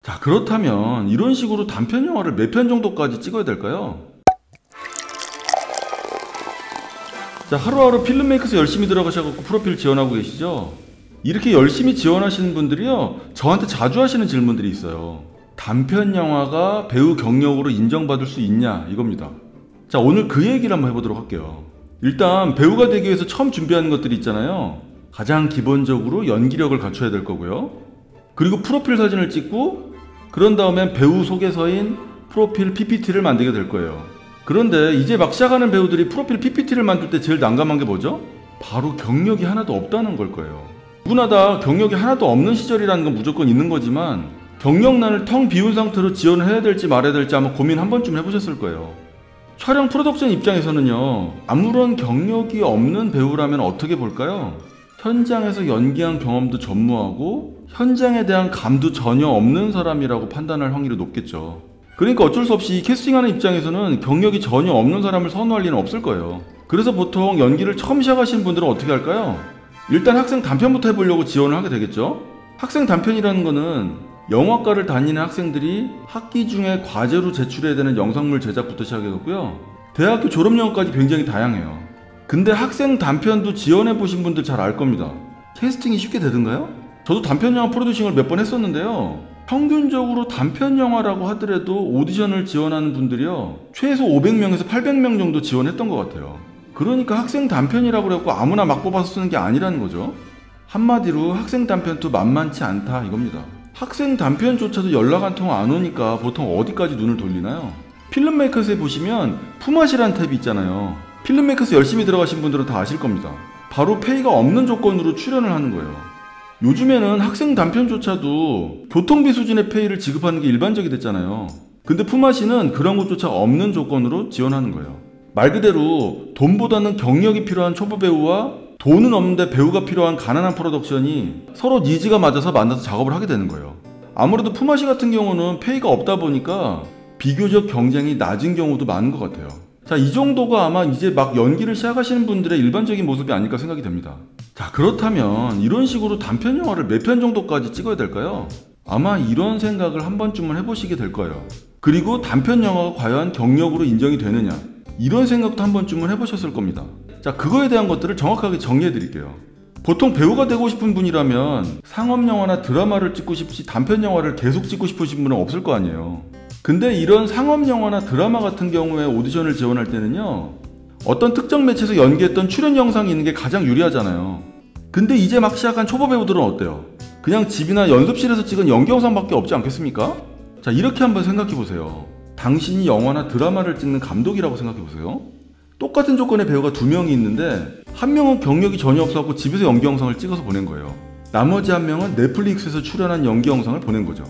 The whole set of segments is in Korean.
자, 그렇다면 이런 식으로 단편 영화를 몇 편 정도까지 찍어야 될까요? 자, 하루하루 필름메이커스 열심히 들어가셔서 프로필 지원하고 계시죠? 이렇게 열심히 지원하시는 분들이요, 저한테 자주 하시는 질문들이 있어요. 단편 영화가 배우 경력으로 인정받을 수 있냐, 이겁니다. 자, 오늘 그 얘기를 한번 해보도록 할게요. 일단 배우가 되기 위해서 처음 준비하는 것들이 있잖아요. 가장 기본적으로 연기력을 갖춰야 될 거고요. 그리고 프로필 사진을 찍고 그런 다음엔 배우 소개서인 프로필 PPT를 만들게 될 거예요. 그런데 이제 막 시작하는 배우들이 프로필 PPT를 만들 때 제일 난감한 게 뭐죠? 바로 경력이 하나도 없다는 걸 거예요. 누구나 다 경력이 하나도 없는 시절이라는 건 무조건 있는 거지만 경력란을 텅 비운 상태로 지원을 해야 될지 말아야 될지 아마 고민 한 번쯤 해보셨을 거예요. 촬영 프로덕션 입장에서는요, 아무런 경력이 없는 배우라면 어떻게 볼까요? 현장에서 연기한 경험도 전무하고 현장에 대한 감도 전혀 없는 사람이라고 판단할 확률이 높겠죠. 그러니까 어쩔 수 없이 캐스팅하는 입장에서는 경력이 전혀 없는 사람을 선호할 리는 없을 거예요. 그래서 보통 연기를 처음 시작하시는 분들은 어떻게 할까요? 일단 학생 단편부터 해보려고 지원을 하게 되겠죠. 학생 단편이라는 거는 영화과를 다니는 학생들이 학기 중에 과제로 제출해야 되는 영상물 제작부터 시작해갖고요, 대학교 졸업영화까지 굉장히 다양해요. 근데 학생 단편도 지원해보신 분들 잘 알 겁니다. 캐스팅이 쉽게 되던가요? 저도 단편영화 프로듀싱을 몇 번 했었는데요, 평균적으로 단편영화라고 하더라도 오디션을 지원하는 분들이요, 최소 500명에서 800명 정도 지원했던 것 같아요. 그러니까 학생 단편이라고 그래갖고 아무나 막 뽑아서 쓰는 게 아니라는 거죠. 한마디로 학생 단편도 만만치 않다, 이겁니다. 학생 단편조차도 연락 한 통 안 오니까 보통 어디까지 눈을 돌리나요? 필름메이커스에 보시면 품앗이라는 탭이 있잖아요. 필름메이커스 열심히 들어가신 분들은 다 아실 겁니다. 바로 페이가 없는 조건으로 출연을 하는 거예요. 요즘에는 학생 단편조차도 교통비 수준의 페이를 지급하는 게 일반적이 됐잖아요. 근데 품앗이는 그런 것조차 없는 조건으로 지원하는 거예요. 말 그대로 돈보다는 경력이 필요한 초보 배우와 돈은 없는데 배우가 필요한 가난한 프로덕션이 서로 니즈가 맞아서 만나서 작업을 하게 되는 거예요. 아무래도 품앗이 같은 경우는 페이가 없다 보니까 비교적 경쟁이 낮은 경우도 많은 것 같아요. 자, 이 정도가 아마 이제 막 연기를 시작하시는 분들의 일반적인 모습이 아닐까 생각이 됩니다. 자, 그렇다면 이런 식으로 단편 영화를 몇 편 정도까지 찍어야 될까요? 아마 이런 생각을 한 번쯤은 해보시게 될 거예요. 그리고 단편 영화가 과연 경력으로 인정이 되느냐, 이런 생각도 한 번쯤은 해보셨을 겁니다. 자, 그거에 대한 것들을 정확하게 정리해 드릴게요. 보통 배우가 되고 싶은 분이라면 상업영화나 드라마를 찍고 싶지 단편영화를 계속 찍고 싶으신 분은 없을 거 아니에요. 근데 이런 상업영화나 드라마 같은 경우에 오디션을 지원할 때는요, 어떤 특정 매체에서 연기했던 출연 영상이 있는 게 가장 유리하잖아요. 근데 이제 막 시작한 초보 배우들은 어때요? 그냥 집이나 연습실에서 찍은 연기 영상밖에 없지 않겠습니까? 자, 이렇게 한번 생각해 보세요. 당신이 영화나 드라마를 찍는 감독이라고 생각해 보세요. 똑같은 조건의 배우가 2명이 있는데 한 명은 경력이 전혀 없어서 집에서 연기 영상을 찍어서 보낸 거예요. 나머지 한 명은 넷플릭스에서 출연한 연기 영상을 보낸 거죠.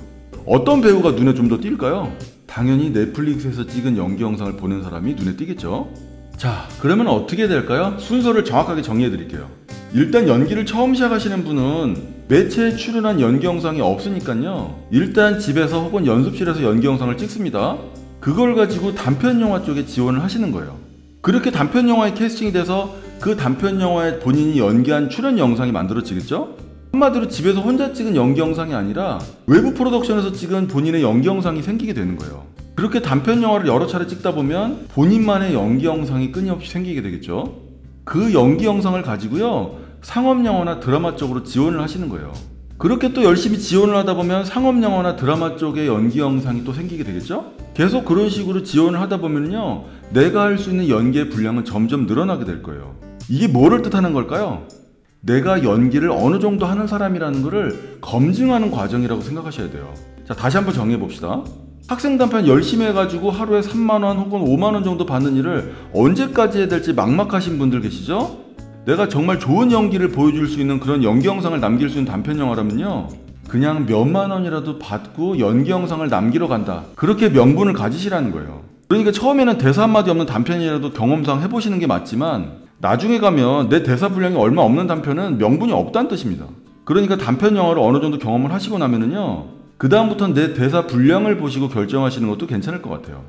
어떤 배우가 눈에 좀 더 띌까요? 당연히 넷플릭스에서 찍은 연기 영상을 보낸 사람이 눈에 띄겠죠. 자, 그러면 어떻게 될까요? 순서를 정확하게 정리해 드릴게요. 일단 연기를 처음 시작하시는 분은 매체에 출연한 연기 영상이 없으니까요, 일단 집에서 혹은 연습실에서 연기 영상을 찍습니다. 그걸 가지고 단편 영화 쪽에 지원을 하시는 거예요. 그렇게 단편 영화에 캐스팅이 돼서 그 단편 영화에 본인이 연기한 출연 영상이 만들어지겠죠? 한마디로 집에서 혼자 찍은 연기 영상이 아니라 외부 프로덕션에서 찍은 본인의 연기 영상이 생기게 되는 거예요. 그렇게 단편 영화를 여러 차례 찍다 보면 본인만의 연기 영상이 끊임없이 생기게 되겠죠. 그 연기 영상을 가지고요, 상업영화나 드라마 쪽으로 지원을 하시는 거예요. 그렇게 또 열심히 지원을 하다 보면 상업영화나 드라마 쪽의 연기 영상이 또 생기게 되겠죠? 계속 그런 식으로 지원을 하다 보면요, 내가 할 수 있는 연기의 분량은 점점 늘어나게 될 거예요. 이게 뭐를 뜻하는 걸까요? 내가 연기를 어느 정도 하는 사람이라는 것을 검증하는 과정이라고 생각하셔야 돼요. 자, 다시 한번 정리해 봅시다. 학생 단편 열심히 해가지고 하루에 3만원 혹은 5만원 정도 받는 일을 언제까지 해야 될지 막막하신 분들 계시죠? 내가 정말 좋은 연기를 보여줄 수 있는 그런 연기 영상을 남길 수 있는 단편 영화라면요, 그냥 몇만 원이라도 받고 연기 영상을 남기러 간다, 그렇게 명분을 가지시라는 거예요. 그러니까 처음에는 대사 한마디 없는 단편이라도 경험상 해보시는 게 맞지만 나중에 가면 내 대사 분량이 얼마 없는 단편은 명분이 없다는 뜻입니다. 그러니까 단편 영화를 어느 정도 경험을 하시고 나면은요, 그 다음부터는 내 대사 분량을 보시고 결정하시는 것도 괜찮을 것 같아요.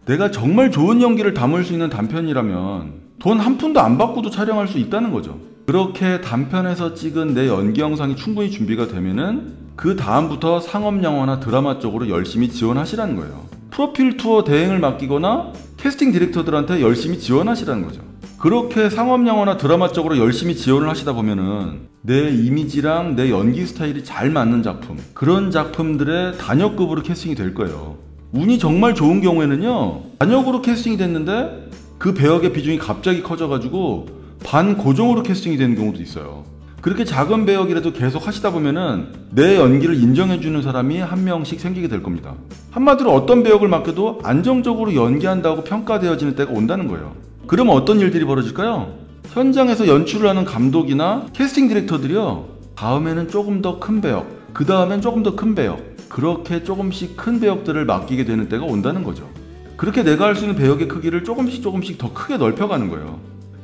내가 정말 좋은 연기를 담을 수 있는 단편이라면 돈 한 푼도 안 받고도 촬영할 수 있다는 거죠. 그렇게 단편에서 찍은 내 연기 영상이 충분히 준비가 되면은 그 다음부터 상업영화나 드라마 쪽으로 열심히 지원하시라는 거예요. 프로필 투어 대행을 맡기거나 캐스팅 디렉터들한테 열심히 지원하시라는 거죠. 그렇게 상업영화나 드라마 쪽으로 열심히 지원을 하시다 보면은 내 이미지랑 내 연기 스타일이 잘 맞는 작품, 그런 작품들의 단역급으로 캐스팅이 될 거예요. 운이 정말 좋은 경우에는요, 단역으로 캐스팅이 됐는데 그 배역의 비중이 갑자기 커져가지고 반고정으로 캐스팅이 되는 경우도 있어요. 그렇게 작은 배역이라도 계속 하시다 보면은 내 연기를 인정해주는 사람이 한 명씩 생기게 될 겁니다. 한마디로 어떤 배역을 맡겨도 안정적으로 연기한다고 평가되어지는 때가 온다는 거예요. 그러면 어떤 일들이 벌어질까요? 현장에서 연출을 하는 감독이나 캐스팅 디렉터들이요, 다음에는 조금 더 큰 배역, 그 다음엔 조금 더 큰 배역, 그렇게 조금씩 큰 배역들을 맡기게 되는 때가 온다는 거죠. 그렇게 내가 할 수 있는 배역의 크기를 조금씩 더 크게 넓혀가는 거예요.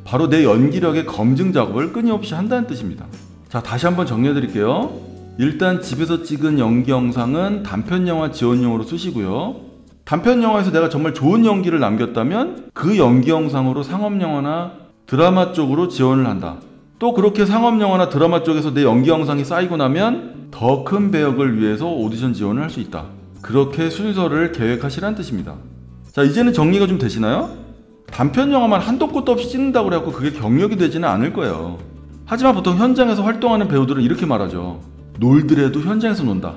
바로 내 연기력의 검증 작업을 끊임없이 한다는 뜻입니다. 자, 다시 한번 정리해 드릴게요. 일단 집에서 찍은 연기 영상은 단편영화 지원용으로 쓰시고요. 단편영화에서 내가 정말 좋은 연기를 남겼다면 그 연기 영상으로 상업영화나 드라마 쪽으로 지원을 한다. 또 그렇게 상업영화나 드라마 쪽에서 내 연기 영상이 쌓이고 나면 더 큰 배역을 위해서 오디션 지원을 할 수 있다. 그렇게 순서를 계획하시라는 뜻입니다. 자, 이제는 정리가 좀 되시나요? 단편 영화만 한도 끝도 없이 찍는다고 해갖고 그게 경력이 되지는 않을 거예요. 하지만 보통 현장에서 활동하는 배우들은 이렇게 말하죠. 놀더라도 현장에서 논다.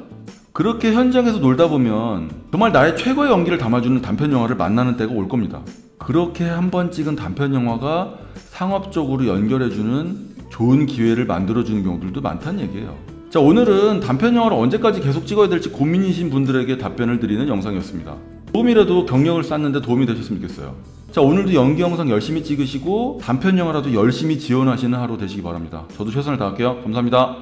그렇게 현장에서 놀다 보면 정말 나의 최고의 연기를 담아주는 단편 영화를 만나는 때가 올 겁니다. 그렇게 한번 찍은 단편 영화가 상업적으로 연결해주는 좋은 기회를 만들어주는 경우들도 많다는 얘기예요. 자, 오늘은 단편 영화를 언제까지 계속 찍어야 될지 고민이신 분들에게 답변을 드리는 영상이었습니다. 조금이라도 경력을 쌓는데 도움이 되셨으면 좋겠어요. 자, 오늘도 연기 영상 열심히 찍으시고 단편 영화라도 열심히 지원하시는 하루 되시기 바랍니다. 저도 최선을 다할게요. 감사합니다.